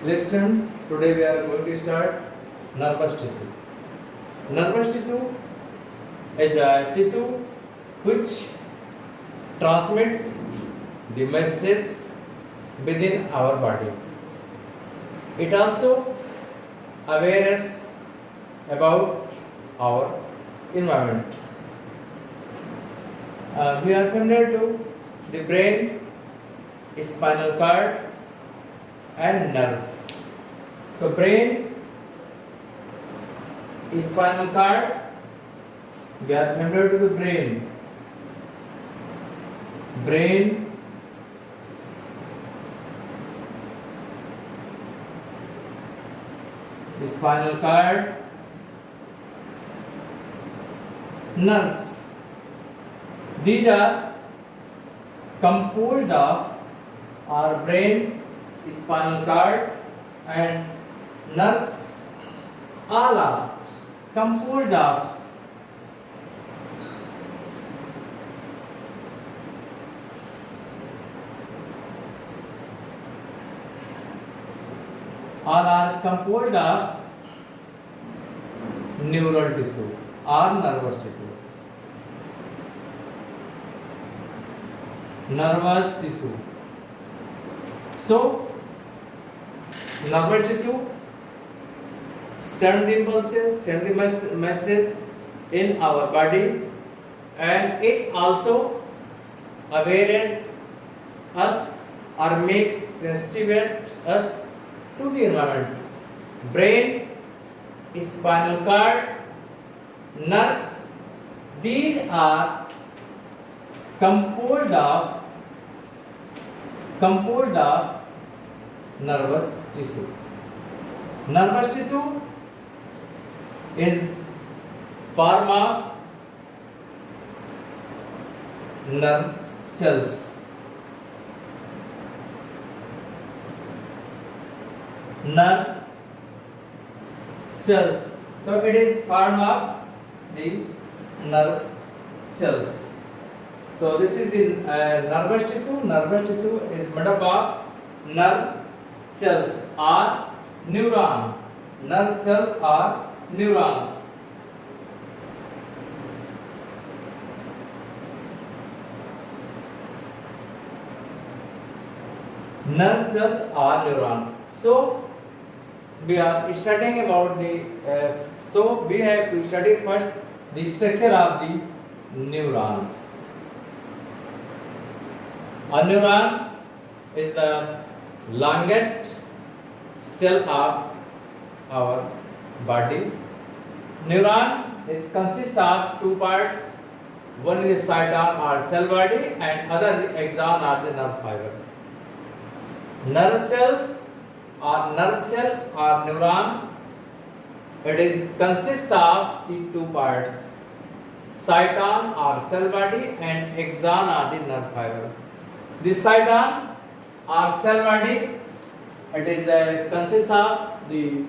Listeners, today we are going to start nervous tissue. Nervous tissue is a tissue which transmits the messages within our body. It also aware us about our environment. We are familiar to the brain, spinal cord, and nerves. So brain, spinal cord, we are familiar to the brain. Brain, spinal cord, nerves. These are composed of our brain, spinal cord, and nerves. All are composed of neural tissue or nervous tissue. Nervous tissue. So, nervous tissue send the impulses, send the messages in our body, and it also aware us or makes sensitive us to the environment. Brain, spinal cord, nerves, these are composed of nervous tissue. Nervous tissue is form of nerve cells. Nerve cells. So it is form of the nerve cells. So this is the nervous tissue. Nervous tissue is made up of nerve cells or neuron. Nerve cells are neurons. Nerve cells are neuron. So we are studying about the. So we have to study first the structure of the neuron. A neuron is the longest cell of our body. Neuron consists of two parts. One is cytosol or cell body, and other axon or the nerve fiber. Nerve cells or nerve cell or neuron, it is consists of the two parts, cytosol or cell body and axon or the nerve fiber. The cytosol or cell body, it is consists of the,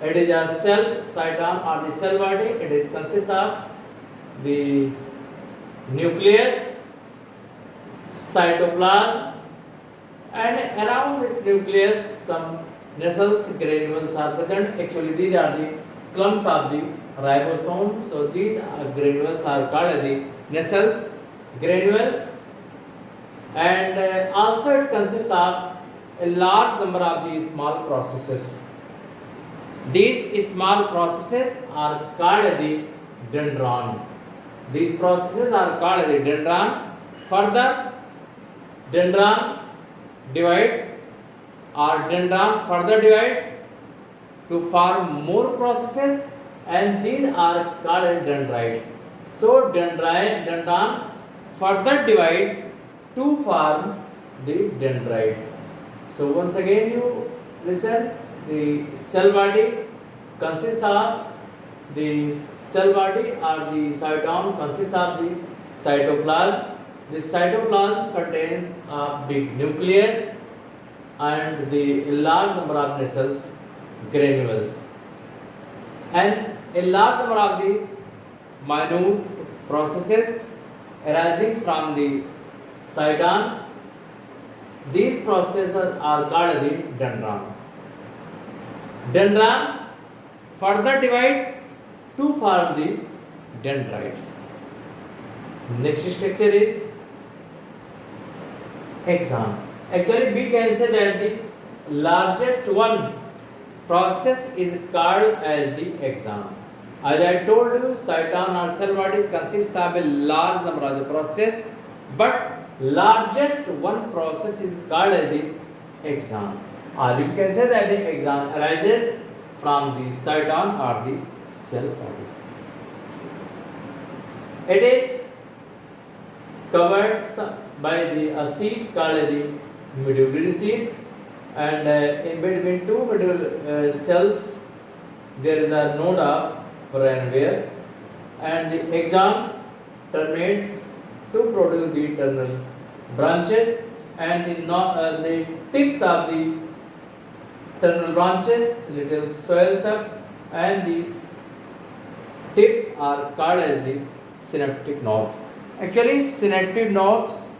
it is a cell, cytosol or the cell body, it is consists of the nucleus, cytoplasm, and around this nucleus some nacelles granules are present. Actually these are the clumps of the ribosome. So these granules are called the nacelles granules, and also it consists of a large number of the small processes. These small processes are called the dendron. These processes are called the dendron. Further, dendron divides or dendron further divides to form more processes, and these are called dendrites. So dendron further divides to form the dendrites. So once again you listen, the cell body consists of the cell body or the cytosol consists of the cytoplasm. The cytoplasm contains a big nucleus and the large number of nacelles granules, and a large number of the minute processes arising from the cytosol. These processes are called the dendron. Dendron further divides to form the dendrites. Next structure is axon. Actually, we can say that the largest one process is called as the axon. As I told you, cytosol or cell body consists of a large number of the process, but largest one process is called as the axon. Or you can say that the axon arises from the cytosol or the cell body. It is covered by the sheet called the medullary sheath, and in between two medullary cells there is a node of Ranvier, and the axon terminates to produce the terminal branches, and the tips of the terminal branches little swells up, and these tips are called as the synaptic knobs. Actually, synaptic knobs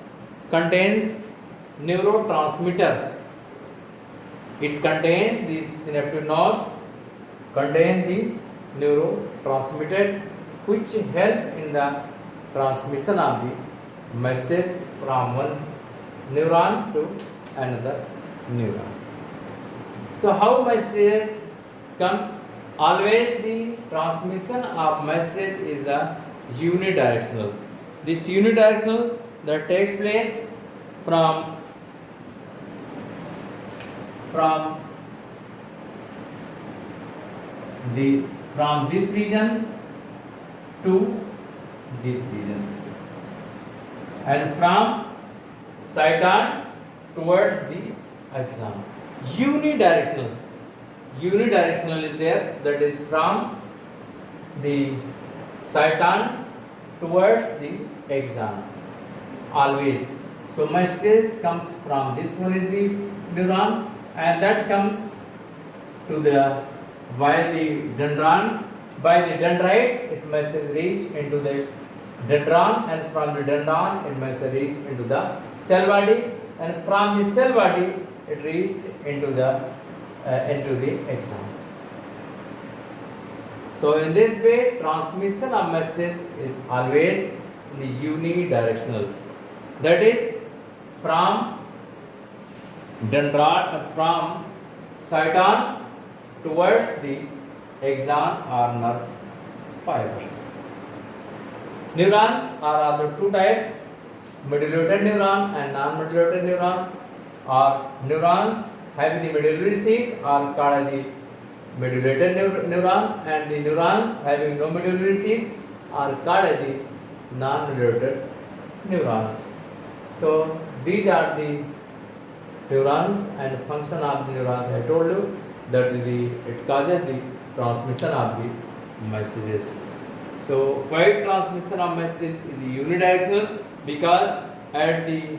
contains neurotransmitter. It contains these synaptic knobs contains the neurotransmitter which help in the transmission of the message from one neuron to another neuron. So how messages comes? Always the transmission of message is the unidirectional. This unidirectional that takes place from this region to this region, and from cytosol towards the axon. Unidirectional is there, that is from the cytosol towards the axon always. So message comes from this one is the neuron, and that comes to the by the dendron, by the dendrites its message reach into the dendron, and from the dendron it message reach into the cell body, and from the cell body it reached into the axon. So in this way transmission of message is always in the unidirectional, that is from dendron, from cytosol towards the axon or nerve fibers. Neurons are of the two types, modulated neuron and non-modulated neurons, or neurons having the medullary sheath are called the modulated neuron, and the neurons having no medullary sheath are called the non-modulated neurons. So these are the neurons, and function of the neurons I told you that it causes the transmission of the messages. So why transmission of message is the unidirectional? Because at the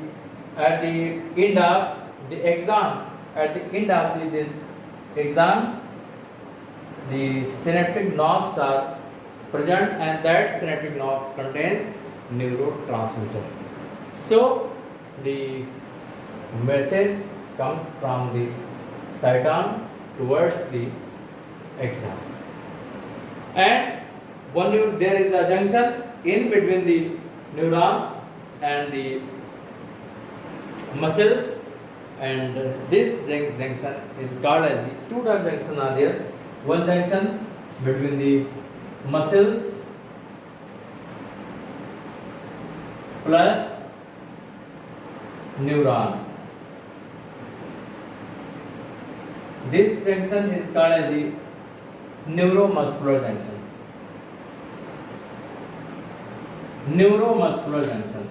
end of the axon, the synaptic knobs are present, and that synaptic knobs contains neurotransmitter. So the message comes from the cytosol towards the axon, and there is a junction in between the neuron and the muscles, and this junction is called as the two type junction are there. One junction between the muscles plus neuron. This junction is called as the neuromuscular junction. Neuromuscular junction.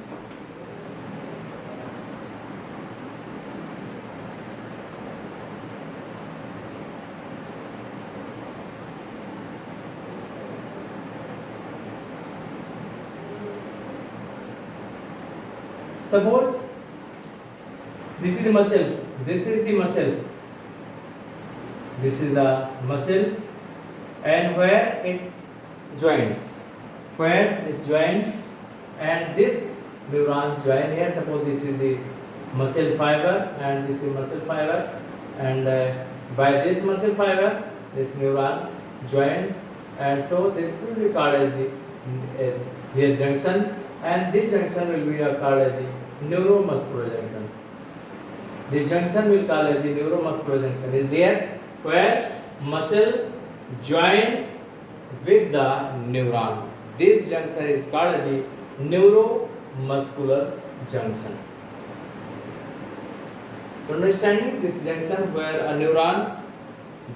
Suppose this is the muscle, this is the muscle, this is the muscle, and where it joins, where it's joined, and this neuron join here. Suppose this is the muscle fiber and this is muscle fiber, and by this muscle fiber, this neuron joins, and so this will be called as the here junction, and this junction will be called as the neuromuscular junction. This junction will call as the neuromuscular junction is here where muscle join with the neuron. This junction is called the neuromuscular junction. So understanding this junction where a neuron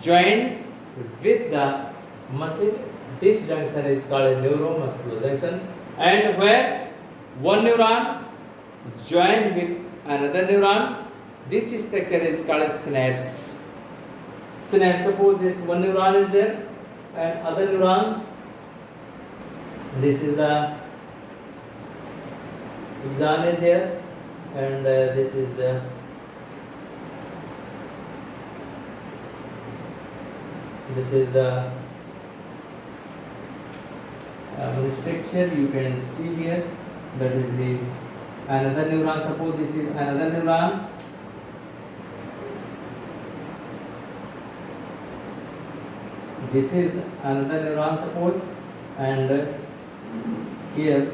joins with the muscle, this junction is called a neuromuscular junction, and where one neuron join with another neuron, this structure is called a synapse. Synapse, suppose this one neuron is there and other neurons, this is the axon is here, and this is the structure you can see here, that is the another neuron. Suppose this is another neuron, this is another neuron suppose, and here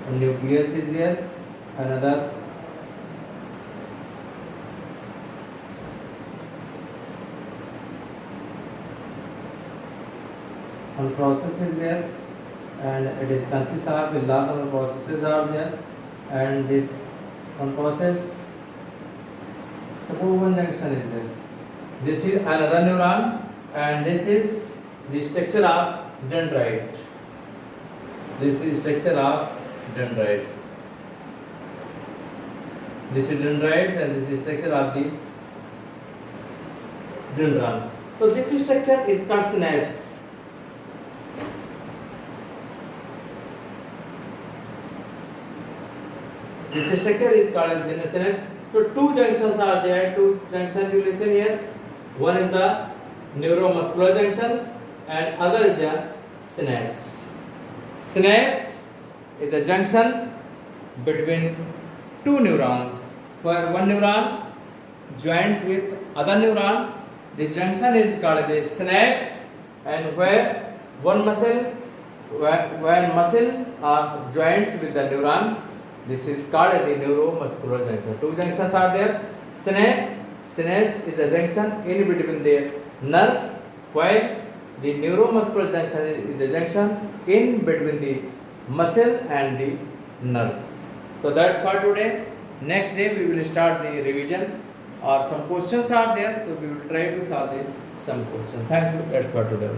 a nucleus is there, another one process is there, and it is consists of a lot of processes are there, and this one process, suppose one junction is there, this is another neuron, and this is the structure of dendrite. This is structure of dendrites. This is dendrites, and this is structure of the dendron. So this structure is called synapse. This structure is called as synapse. So two junctions are there. Two junctions you listen here. One is the neuromuscular junction, and other is the synapse. Synapse is the junction between two neurons, where one neuron joins with other neuron. This junction is called the synapse, and where one muscle, when muscle joins with the neuron, this is called the neuromuscular junction. Two junctions are there. Synapse is a junction in between the nerves, while the neuromuscular junction is the junction in between the muscle and the nerves. So that's for today. Next day we will start the revision, or some questions are there, so we will try to solve some questions. Thank you. That's for today.